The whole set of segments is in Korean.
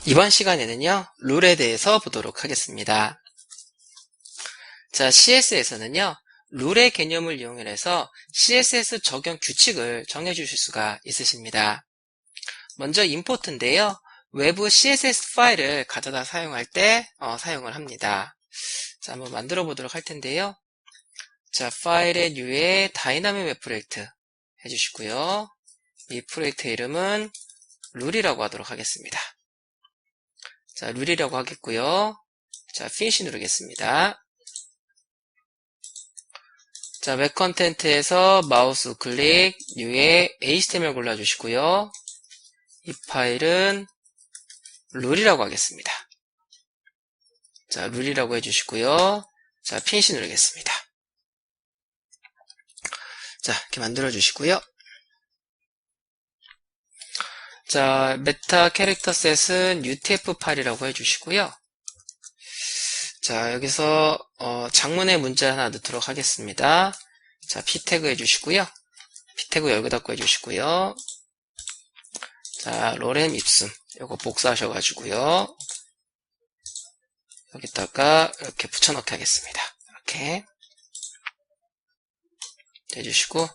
이번 시간에는요, 룰에 대해서 보도록 하겠습니다. 자, CSS에서는요, 룰의 개념을 이용해서 CSS 적용 규칙을 정해주실 수가 있으십니다. 먼저 임포트인데요, 외부 CSS 파일을 가져다 사용할 때 사용을 합니다. 자, 한번 만들어 보도록 할 텐데요. 자, 파일의 뉴에 다이나믹 웹 프로젝트 해주시고요. 이 프로젝트 이름은 룰이라고 하도록 하겠습니다. 자, 룰이라고 하겠고요. 자, 피니시 누르겠습니다. 자, 웹 컨텐트에서 마우스 우클릭, 뉴에 HTML 골라주시고요. 이 파일은 룰이라고 하겠습니다. 자, 룰이라고 해주시고요. 자, 피니시 누르겠습니다. 자, 이렇게 만들어주시고요. 자, 메타 캐릭터 셋은 UTF 파일이라고 해주시고요. 자, 여기서 장문의 문자 하나 넣도록 하겠습니다. 자, p 태그 해주시고요. p 태그 열고 닫고 해주시고요. 자, 로렘 입숨 요거 복사하셔가지고요. 여기다가 이렇게 붙여넣기 하겠습니다. 이렇게 해주시고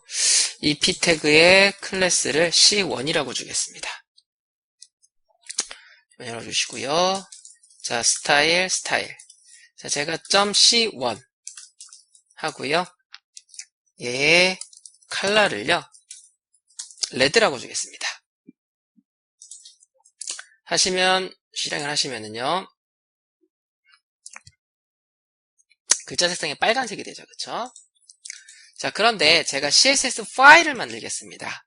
이 p 태그의 클래스를 C1이라고 주겠습니다. 열어주시고요. 자, 스타일. 자, 제가 .c1 하고요. 얘의 컬러를요, 레드라고 주겠습니다. 실행을 하시면은요, 글자 색상이 빨간색이 되죠. 그쵸? 자, 그런데 제가 CSS 파일을 만들겠습니다.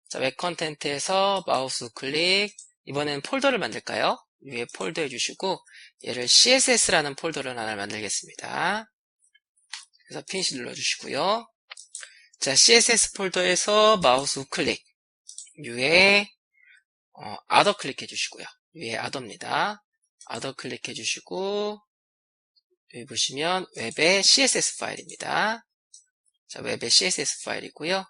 자, 웹 컨텐트에서 마우스 클릭, 이번엔 폴더를 만들까요? 위에 폴더 해주시고, 얘를 CSS라는 폴더를 하나 만들겠습니다. 그래서 피니시 눌러주시고요. 자, CSS 폴더에서 마우스 클릭, 위에 other 클릭해 주시고요. 위에 other입니다. other 클릭해 주시고, 여기 보시면 웹의 CSS 파일입니다. 자, 웹의 CSS 파일이고요.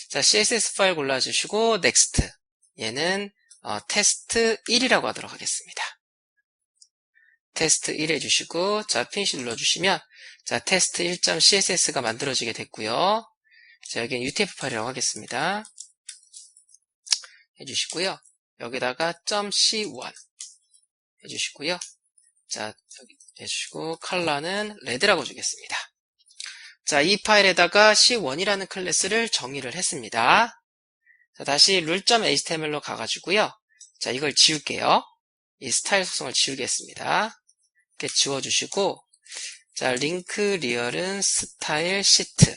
자, CSS 파일 골라주시고 next. 얘는 테스트 1이라고 하도록 하겠습니다. 테스트 1 해주시고, 자, 피니시 눌러주시면, 자, 테스트 1.css가 만들어지게 됐고요. 자, 여기는 UTF 파일이라고 하겠습니다. 해주시고요. 여기다가 .c1 해주시고요. 자, 여기 해주시고, 컬러는 레드라고 주겠습니다. 자, 이 파일에다가 C1이라는 클래스를 정의를 했습니다. 자, 다시 룰.html로 가가지고요. 자, 이걸 지울게요. 이 스타일 속성을 지우겠습니다. 이렇게 지워주시고, 자, 링크 리얼은 스타일 시트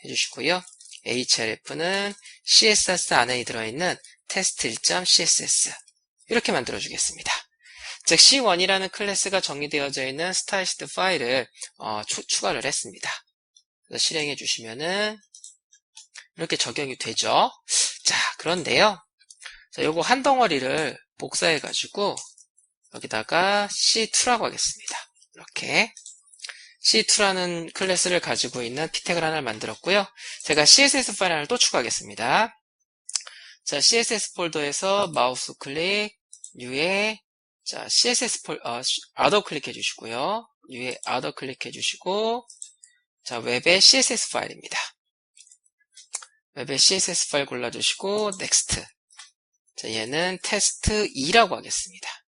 해주시고요. href는 css 안에 들어있는 테스트 1.css 이렇게 만들어주겠습니다. 즉, C1이라는 클래스가 정의되어져 있는 스타일 시트 파일을 추가를 했습니다. 그래서 실행해 주시면은 이렇게 적용이 되죠. 자, 그런데요. 자, 요거 한 덩어리를 복사해 가지고 여기다가 C2라고 하겠습니다. 이렇게 C2라는 클래스를 가지고 있는 p 태그를 하나 만들었고요. 제가 CSS 파일 하나를 또 추가하겠습니다. 자, CSS 폴더에서 마우스 클릭, U에 자, CSS other 클릭해 주시고요. U에 other 클릭해 주시고, 자, 웹의 CSS 파일입니다. 웹의 CSS 파일 골라주시고 next. 자, 얘는 테스트 2라고 하겠습니다.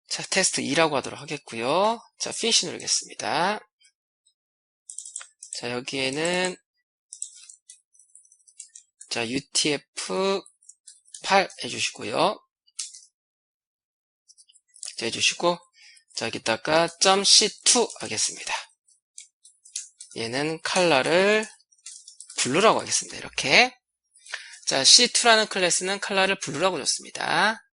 자, 테스트 2라고 하도록 하겠고요. 자, 피니시 누르겠습니다. 자, 여기에는 자, UTF-8 해주시고요. 자, 해주시고, 자, 여기다가 .c2 하겠습니다. 얘는 컬러를 블루라고 하겠습니다. 이렇게. 자, C2라는 클래스는 컬러를 블루라고 줬습니다.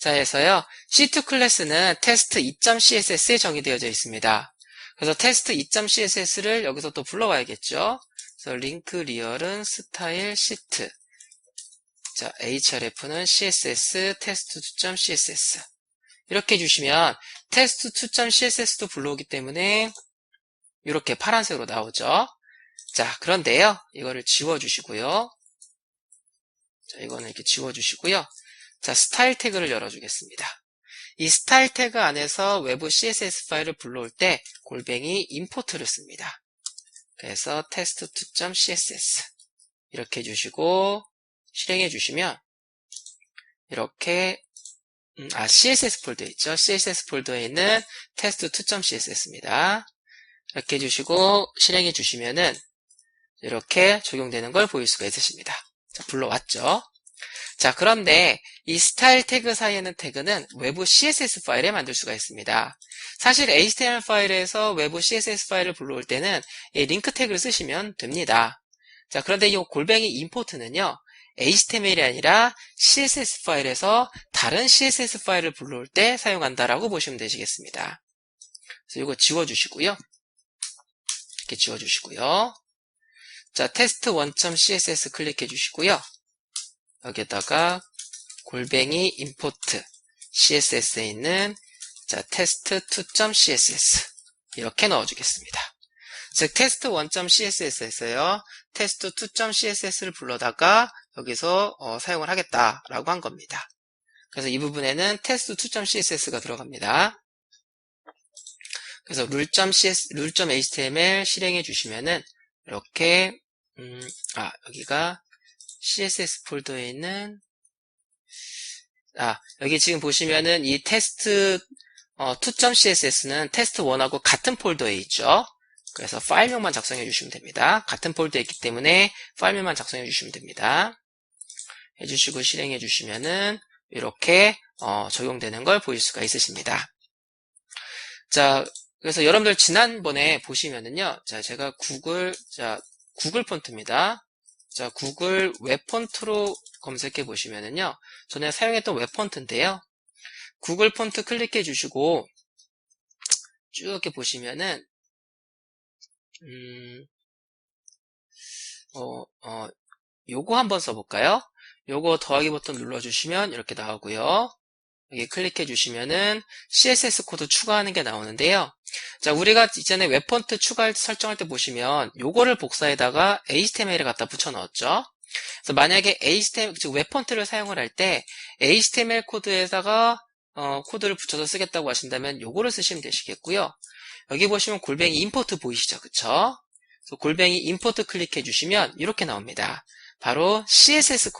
자, 해서요, C2 클래스는 테스트 2.css에 정의되어져 있습니다. 그래서 테스트 2.css를 여기서 또 불러와야겠죠. 그래서 링크 리얼은 스타일 시트. 자, href는 css 테스트 2.css. 이렇게 해주시면 테스트 2.css도 불러오기 때문에 이렇게 파란색으로 나오죠. 자, 그런데요, 이거를 지워주시고요. 자, 이거는 이렇게 지워주시고요. 자, 스타일 태그를 열어주겠습니다. 이 스타일 태그 안에서 외부 CSS 파일을 불러올 때 골뱅이 임포트를 씁니다. 그래서 test2.css 이렇게 해주시고 실행해 주시면 이렇게 CSS 폴더에 있죠. CSS 폴더에 있는 test2.css입니다. 이렇게 해주시고 실행해 주시면은 이렇게 적용되는 걸 보일 수가 있으십니다. 자, 불러왔죠. 자, 그런데 이 스타일 태그 사이에는 태그는 외부 CSS 파일에 만들 수가 있습니다. 사실 HTML 파일에서 외부 CSS 파일을 불러올 때는 이 링크 태그를 쓰시면 됩니다. 자, 그런데 이 골뱅이 임포트는요, HTML이 아니라 CSS 파일에서 다른 CSS 파일을 불러올 때 사용한다라고 보시면 되시겠습니다. 그래서 이거 지워주시고요. 이렇게 지워주시고요. 자, test1.css 클릭해 주시고요. 여기에다가 골뱅이 임포트 CSS에 있는 자, test2.css 이렇게 넣어주겠습니다. 즉 test1.css에서요 test2.css를 불러다가 여기서 사용을 하겠다라고 한 겁니다. 그래서 이 부분에는 test2.css가 들어갑니다. 그래서 rule.html 실행해 주시면은 이렇게 여기가 CSS 폴더에 있는 여기 지금 보시면은 이 test 2.css는 test1하고 같은 폴더에 있죠. 그래서 파일명만 작성해 주시면 됩니다. 같은 폴더에 있기 때문에 파일명만 작성해 주시면 됩니다. 해주시고 실행해 주시면은 이렇게 적용되는 걸 보일 수가 있으십니다. 자, 그래서 여러분들 지난번에 보시면은요, 자, 제가 구글 폰트입니다. 자, 구글 웹 폰트로 검색해 보시면은요, 전에 사용했던 웹 폰트인데요. 구글 폰트 클릭해 주시고, 쭉 이렇게 보시면은, 요거 한번 써볼까요? 요거 더하기 버튼 눌러주시면 이렇게 나오고요. 여기 클릭해 주시면은 CSS 코드 추가하는 게 나오는데요. 자, 우리가 이전에 웹폰트 설정할 때 보시면 요거를 복사에다가 HTML을 갖다 붙여 넣었죠. 그래서 만약에 즉 웹폰트를 사용을 할 때 HTML 코드에다가 코드를 붙여서 쓰겠다고 하신다면 요거를 쓰시면 되시겠고요. 여기 보시면 골뱅이 임포트 보이시죠? 그쵸? 그래서 골뱅이 임포트 클릭해 주시면 이렇게 나옵니다. 바로 CSS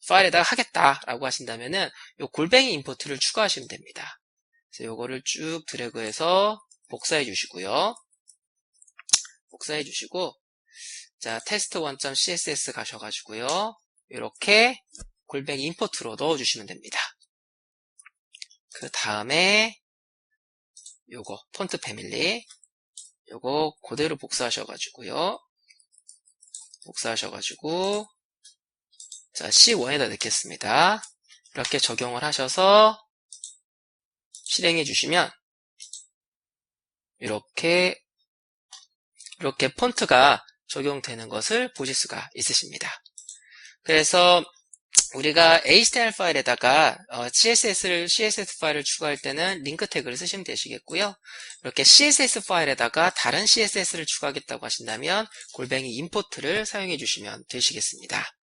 파일에다가 하겠다라고 하신다면은 요 골뱅이 임포트를 추가하시면 됩니다. 그래서 요거를 쭉 드래그해서 복사해 주시고요. 복사해 주시고 자, test1.css 가셔가지고요. 이렇게 골뱅이 임포트로 넣어주시면 됩니다. 그 다음에 요거 폰트 패밀리 요거 그대로 복사하셔가지고요. 자, C1에다 넣겠습니다. 이렇게 적용을 하셔서 실행해 주시면 이렇게 폰트가 적용되는 것을 보실 수가 있으십니다. 그래서 우리가 HTML 파일에다가 CSS 파일을 추가할 때는 링크 태그를 쓰시면 되시겠고요. 이렇게 CSS 파일에다가 다른 CSS를 추가하겠다고 하신다면 골뱅이 임포트를 사용해 주시면 되시겠습니다.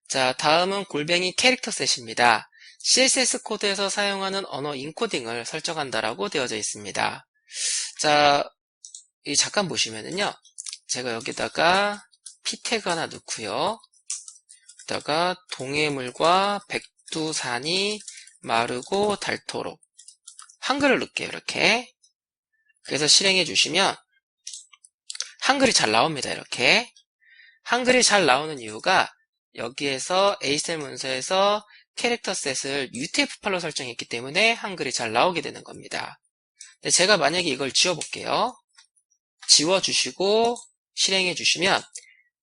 자, 다음은 골뱅이 캐릭터 셋입니다. CSS 코드에서 사용하는 언어 인코딩을 설정한다라고 되어져 있습니다. 자, 잠깐 보시면은요. 제가 여기다가 p 태그 하나 넣고요. 여기다가 동해물과 백두산이 마르고 닳도록 한글을 넣을게요. 이렇게. 그래서 실행해 주시면 한글이 잘 나옵니다. 이렇게. 한글이 잘 나오는 이유가 여기에서 HTML 문서에서 캐릭터 셋을 UTF-8로 설정했기 때문에 한글이 잘 나오게 되는 겁니다. 근데 제가 만약에 이걸 지워볼게요. 지워주시고 실행해 주시면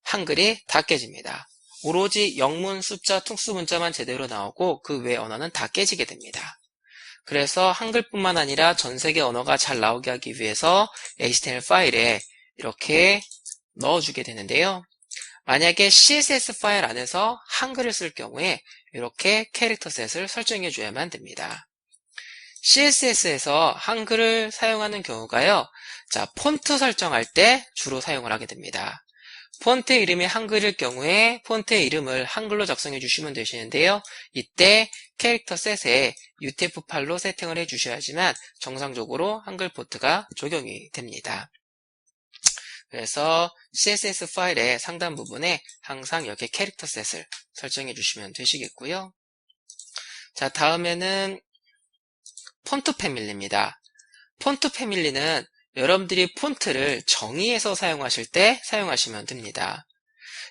한글이 다 깨집니다. 오로지 영문, 숫자, 특수 문자만 제대로 나오고 그 외 언어는 다 깨지게 됩니다. 그래서 한글뿐만 아니라 전 세계 언어가 잘 나오게 하기 위해서 HTML 파일에 이렇게 넣어주게 되는데요. 만약에 CSS 파일 안에서 한글을 쓸 경우에 이렇게 캐릭터 셋을 설정해 줘야만 됩니다. CSS에서 한글을 사용하는 경우가요. 자, 폰트 설정할 때 주로 사용을 하게 됩니다. 폰트 이름이 한글일 경우에 폰트의 이름을 한글로 작성해 주시면 되시는데요. 이때 캐릭터 셋에 UTF-8로 세팅을 해 주셔야지만 정상적으로 한글 폰트가 적용이 됩니다. 그래서 CSS 파일의 상단 부분에 항상 이렇게 캐릭터 셋을 설정해 주시면 되시겠고요. 자, 다음에는 폰트 패밀리입니다. 폰트 패밀리는 여러분들이 폰트를 정의해서 사용하실 때 사용하시면 됩니다.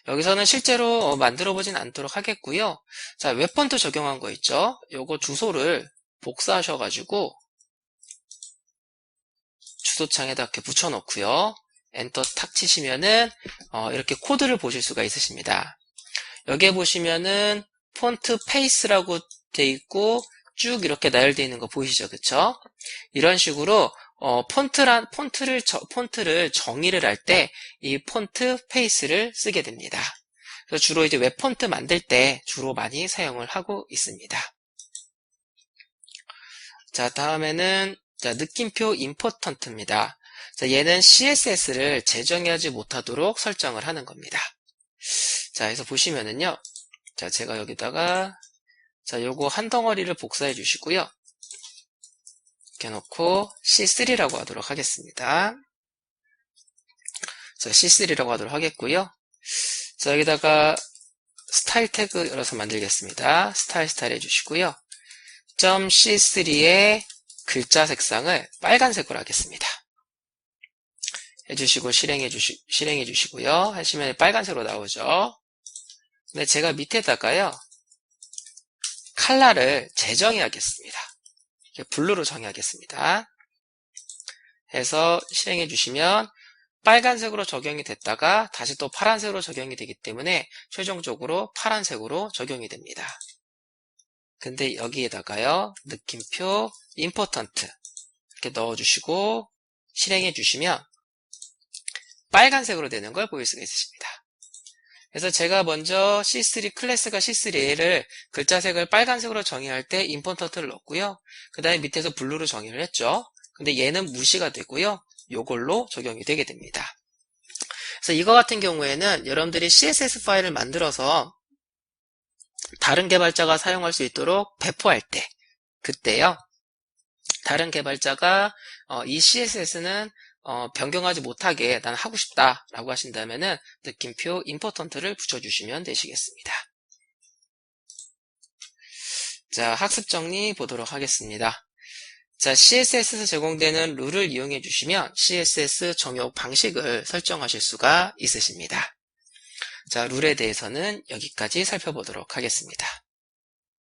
여기서는 실제로 만들어 보진 않도록 하겠고요. 자, 웹폰트 적용한 거 있죠? 요거 주소를 복사하셔가지고 주소창에다 이렇게 붙여놓고요. 엔터 탁 치시면은 이렇게 코드를 보실 수가 있으십니다. 여기에 보시면은 폰트 페이스라고 돼 있고 쭉 이렇게 나열되어 있는 거 보이시죠? 그쵸? 이런 식으로 폰트를 정의를 할 때 이 폰트 페이스를 쓰게 됩니다. 그래서 주로 이제 웹 폰트 만들 때 주로 많이 사용을 하고 있습니다. 자, 다음에는 느낌표 임포턴트입니다. 자, 얘는 CSS를 재정의하지 못하도록 설정을 하는 겁니다. 자, 그래서 보시면은요. 자, 제가 여기다가 요거 한 덩어리를 복사해 주시고요. 이렇게 놓고 C3라고 하도록 하겠습니다. 자, C3라고 하도록 하겠고요. 자, 여기다가 스타일 태그 열어서 만들겠습니다. 스타일 해주시고요. .c3의 글자 색상을 빨간색으로 하겠습니다. 해주시고 실행해 주시고요. 하시면 빨간색으로 나오죠. 근데 제가 밑에다가요. 컬러를 재정의하겠습니다. 블루로 정의하겠습니다. 해서 실행해 주시면 빨간색으로 적용이 됐다가 다시 또 파란색으로 적용이 되기 때문에 최종적으로 파란색으로 적용이 됩니다. 근데 여기에다가요. 느낌표 임포턴트 이렇게 넣어주시고 실행해 주시면 빨간색으로 되는 걸 보일 수가 있으십니다. 그래서 제가 먼저 C3 클래스가 C3를 글자색을 빨간색으로 정의할 때 임포턴트를 넣었고요. 그 다음에 밑에서 블루로 정의를 했죠. 근데 얘는 무시가 되고요. 요걸로 적용이 되게 됩니다. 그래서 이거 같은 경우에는 여러분들이 CSS 파일을 만들어서 다른 개발자가 사용할 수 있도록 배포할 때 그때요. 다른 개발자가 이 CSS는 변경하지 못하게 난 하고 싶다 라고 하신다면은 느낌표 임포턴트를 붙여주시면 되시겠습니다. 자, 학습 정리 보도록 하겠습니다. 자, CSS에서 제공되는 룰을 이용해 주시면 CSS 적용 방식을 설정하실 수가 있으십니다. 자, 룰에 대해서는 여기까지 살펴보도록 하겠습니다.